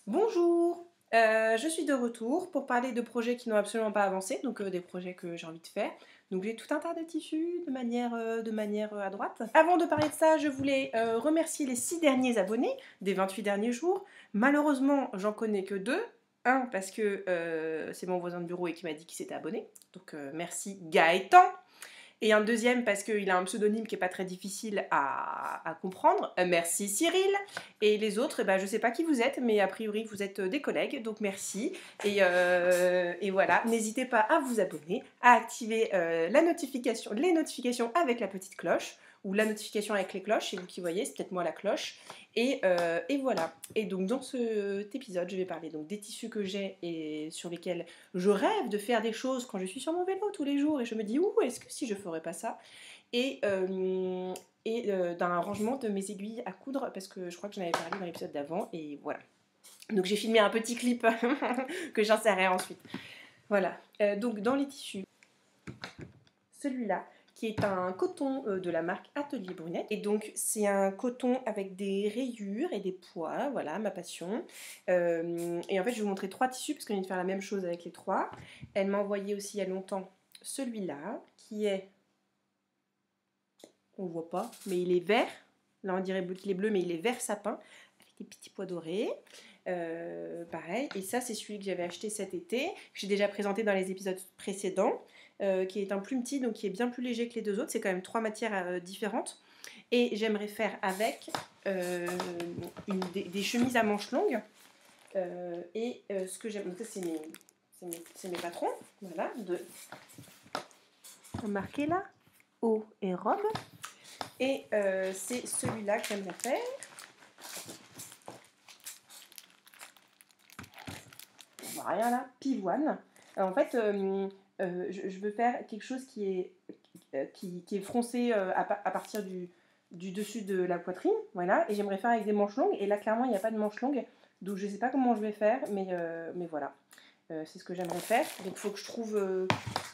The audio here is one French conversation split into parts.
Bonjour, je suis de retour pour parler de projets qui n'ont absolument pas avancé, donc des projets que j'ai envie de faire. Donc j'ai tout un tas de tissus de manière à droite. Avant de parler de ça, je voulais remercier les 6 derniers abonnés des 28 derniers jours. Malheureusement, j'en connais que 2. Un, parce que c'est mon voisin de bureau et qui m'a dit qu'il s'était abonné. Donc merci Gaëtan. Et un deuxième parce qu'il a un pseudonyme qui n'est pas très difficile à comprendre. Merci Cyril. Et les autres, je ne sais pas qui vous êtes, mais a priori vous êtes des collègues, donc merci. Et voilà, n'hésitez pas à vous abonner, à activer les notifications avec la petite cloche, ou la notification avec les cloches, c'est vous qui voyez, c'est peut-être moi la cloche. Et voilà. Et donc dans cet épisode, je vais parler donc des tissus que j'ai et sur lesquels je rêve de faire des choses quand je suis sur mon vélo tous les jours et je me dis, ouh, est-ce que si je ferais pas ça? Et, d'un rangement de mes aiguilles à coudre parce que je crois que j'en avais parlé dans l'épisode d'avant et voilà. Donc j'ai filmé un petit clip que j'insérerai ensuite. Voilà. Donc dans les tissus, celui-là qui est un coton de la marque Atelier Brunette. Et donc c'est un coton avec des rayures et des pois, voilà ma passion. Et en fait je vais vous montrer 3 tissus parce qu'on vient de faire la même chose avec les 3. Elle m'a envoyé aussi il y a longtemps celui-là qui est, on voit pas, mais il est vert. Là on dirait qu'il est bleu mais il est vert sapin avec des petits pois dorés. Pareil, et ça c'est celui que j'avais acheté cet été, que j'ai déjà présenté dans les épisodes précédents, qui est un plumetis, donc qui est bien plus léger que les deux autres, c'est quand même 3 matières différentes, et j'aimerais faire avec des chemises à manches longues, ce que j'aime, ça c'est mes patrons, voilà, marqué là, haut et robe, et c'est celui-là que j'aimerais faire. Rien là, pivoine. Alors, en fait, je veux faire quelque chose qui est froncé à partir du dessus de la poitrine, voilà, et j'aimerais faire avec des manches longues, et là clairement il n'y a pas de manches longues, donc je ne sais pas comment je vais faire, mais voilà, c'est ce que j'aimerais faire, donc il faut que je trouve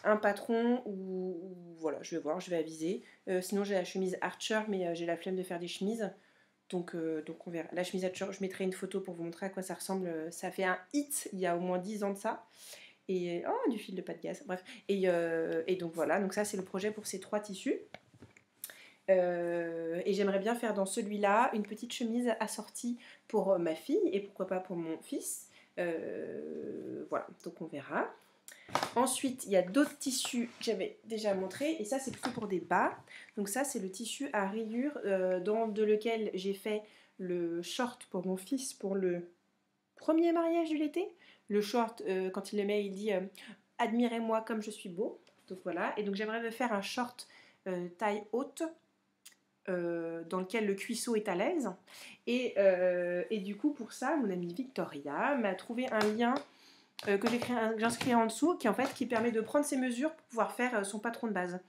un patron, ou voilà, je vais voir, je vais aviser, sinon j'ai la chemise Archer, mais j'ai la flemme de faire des chemises, donc on verra. La chemise Archer, je mettrai une photo pour vous montrer à quoi ça ressemble. Ça fait un hit il y a au moins 10 ans de ça. Et oh, du fil de pas de gaz. Bref. Et donc voilà. Donc ça c'est le projet pour ces 3 tissus. Et j'aimerais bien faire dans celui-là une petite chemise assortie pour ma fille et pourquoi pas pour mon fils. Voilà. Donc on verra. Ensuite, il y a d'autres tissus que j'avais déjà montré et ça c'est plutôt pour des bas. Donc ça c'est le tissu à rayures de lequel j'ai fait le short pour mon fils pour le premier mariage de l'été. Le short, quand il le met, il dit admirez-moi comme je suis beau. Donc voilà, et donc j'aimerais me faire un short taille haute dans lequel le cuisseau est à l'aise. Et du coup pour ça, mon amie Victoria m'a trouvé un lien que j'inscris en dessous, qui permet de prendre ses mesures pour pouvoir faire son patron de base.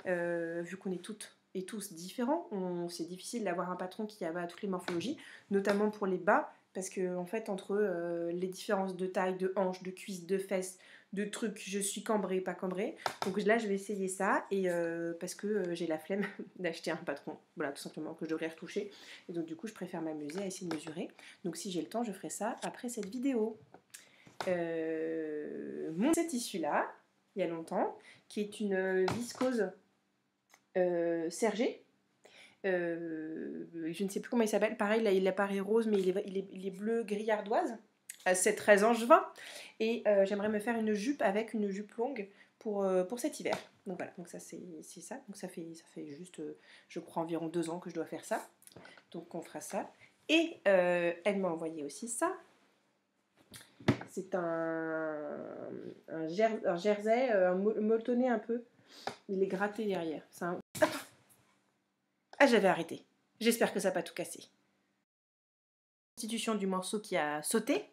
Vu qu'on est toutes et tous différents, c'est difficile d'avoir un patron qui va à toutes les morphologies, notamment pour les bas, parce que en fait entre les différences de taille, de hanches, de cuisses, de fesses, de trucs, je suis cambrée, pas cambrée. Donc là je vais essayer ça, et parce que j'ai la flemme d'acheter un patron, voilà, tout simplement, que je devrais retoucher. Et donc du coup je préfère m'amuser à essayer de mesurer. Donc si j'ai le temps, je ferai ça après cette vidéo. Ce tissu-là, il y a longtemps, qui est une viscose sergée. Je ne sais plus comment il s'appelle. Pareil, là, il apparaît rose, mais il est bleu gris ardoise. C'est très angevin. Et j'aimerais me faire une jupe avec une jupe longue pour cet hiver. Donc voilà, donc ça c'est ça. Donc ça fait juste, je crois, environ 2 ans que je dois faire ça. Donc on fera ça. Et elle m'a envoyé aussi ça. C'est un jersey, molletonné un peu. Il est gratté derrière. Ah, j'avais arrêté. J'espère que ça n'a pas tout cassé. Constitution du morceau qui a sauté.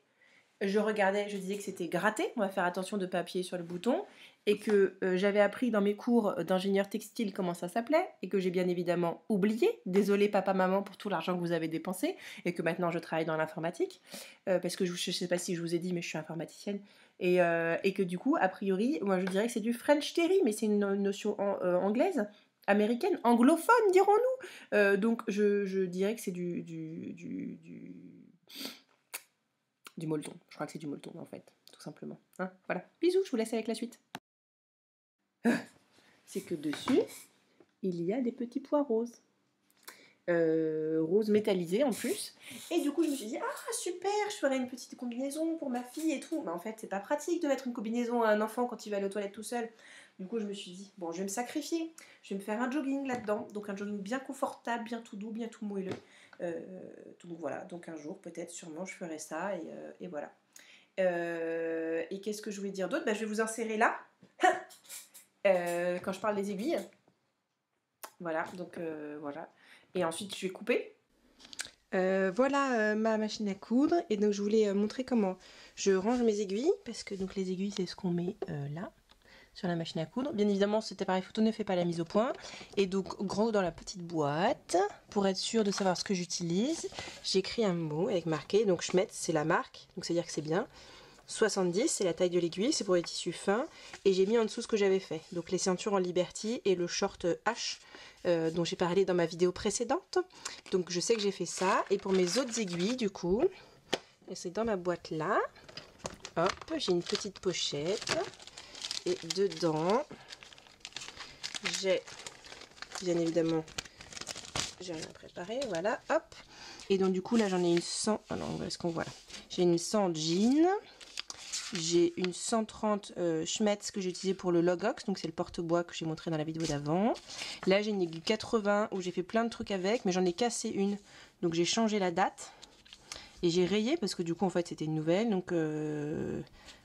Je regardais, je disais que c'était gratté, on va faire attention de ne pas appuyer sur le bouton, et que j'avais appris dans mes cours d'ingénieur textile comment ça s'appelait, et que j'ai bien évidemment oublié, désolé papa-maman pour tout l'argent que vous avez dépensé, et que maintenant je travaille dans l'informatique, parce que je ne sais pas si je vous ai dit, mais je suis informaticienne, et que du coup, a priori, moi je dirais que c'est du French terry, mais c'est une notion anglaise, américaine, anglophone dirons-nous, donc je dirais que c'est du Du molleton, je crois que c'est du molleton en fait, tout simplement. Hein, voilà, bisous, je vous laisse avec la suite. C'est que dessus, il y a des petits pois roses. Rose métallisée en plus, et du coup je me suis dit ah super, je ferai une petite combinaison pour ma fille et tout, mais en fait c'est pas pratique de mettre une combinaison à un enfant quand il va aller aux toilettes tout seul. Du coup je me suis dit bon, je vais me sacrifier, je vais me faire un jogging là-dedans, donc un jogging bien confortable, bien tout doux, bien tout moelleux, donc voilà, donc un jour peut-être sûrement je ferai ça, et voilà. Et qu'est-ce que je voulais dire d'autre? Je vais vous insérer là quand je parle des aiguilles, voilà, donc voilà. Et ensuite, je vais couper. Voilà ma machine à coudre. Et donc, je voulais montrer comment je range mes aiguilles. Parce que donc les aiguilles, c'est ce qu'on met là, sur la machine à coudre. Bien évidemment, cet appareil photo ne fait pas la mise au point. Et donc, gros dans la petite boîte, pour être sûr de savoir ce que j'utilise, j'ai écrit un mot avec marqué. Donc, Schmetz, c'est la marque. Donc, c'est-à-dire que c'est bien. 70, c'est la taille de l'aiguille, c'est pour les tissus fins. Et j'ai mis en dessous ce que j'avais fait. Donc les ceintures en Liberty et le short H dont j'ai parlé dans ma vidéo précédente. Donc je sais que j'ai fait ça. Et pour mes autres aiguilles, du coup, c'est dans ma boîte là. Hop, j'ai une petite pochette. Et dedans, j'ai bien évidemment, j'ai rien préparé, voilà, hop. Et donc du coup là j'en ai une 100, alors où est-ce qu'on voit là? J'ai une 100 jean. J'ai une 130 Schmetz que j'ai utilisée pour le Logox, donc c'est le porte-bois que j'ai montré dans la vidéo d'avant. Là j'ai une aiguille 80 où j'ai fait plein de trucs avec, mais j'en ai cassé une. Donc j'ai changé la date et j'ai rayé parce que du coup en fait c'était une nouvelle. Donc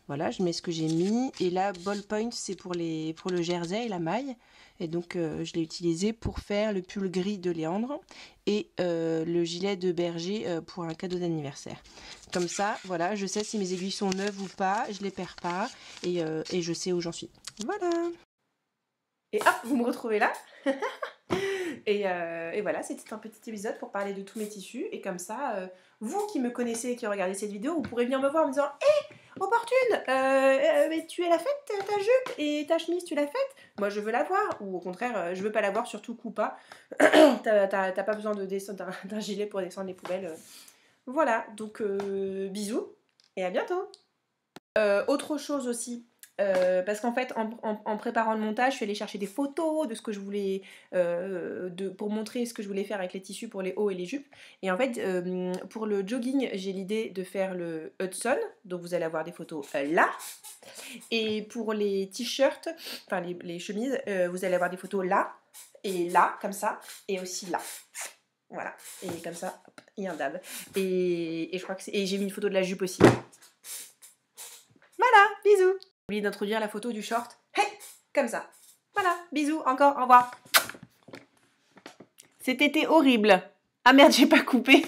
voilà, je mets ce que j'ai mis. Et là Ballpoint c'est pour le jersey et la maille. Et donc je l'ai utilisé pour faire le pull gris de Léandre et le gilet de berger pour un cadeau d'anniversaire. Comme ça, voilà, je sais si mes aiguilles sont neuves ou pas, je les perds pas et je sais où j'en suis. Voilà. Et hop, vous me retrouvez là. Et voilà, c'était un petit épisode pour parler de tous mes tissus. Et comme ça, vous qui me connaissez et qui regardez cette vidéo, vous pourrez venir me voir en me disant « Hé, opportune, mais tu l'as faite ta jupe et ta chemise, tu l'as faite? Moi, je veux la voir. » Ou au contraire, je veux pas la voir, surtout coupe pas. T'as pas besoin d'un gilet pour descendre les poubelles. Voilà, donc bisous et à bientôt. Autre chose aussi. Parce qu'en fait, en préparant le montage, je suis allée chercher des photos de ce que je voulais, pour montrer ce que je voulais faire avec les tissus pour les hauts et les jupes. Et en fait, pour le jogging, j'ai l'idée de faire le Hudson, donc vous allez avoir des photos là. Et pour les t-shirts, enfin les chemises, vous allez avoir des photos là, et là, comme ça, et aussi là. Voilà, et comme ça, hop, il y a un dab. Et je crois que et j'ai mis une photo de la jupe aussi. Voilà, bisous. J'ai oublié d'introduire la photo du short. Hey, comme ça. Voilà, bisous, encore, au revoir. Cet été horrible. Ah merde, j'ai pas coupé.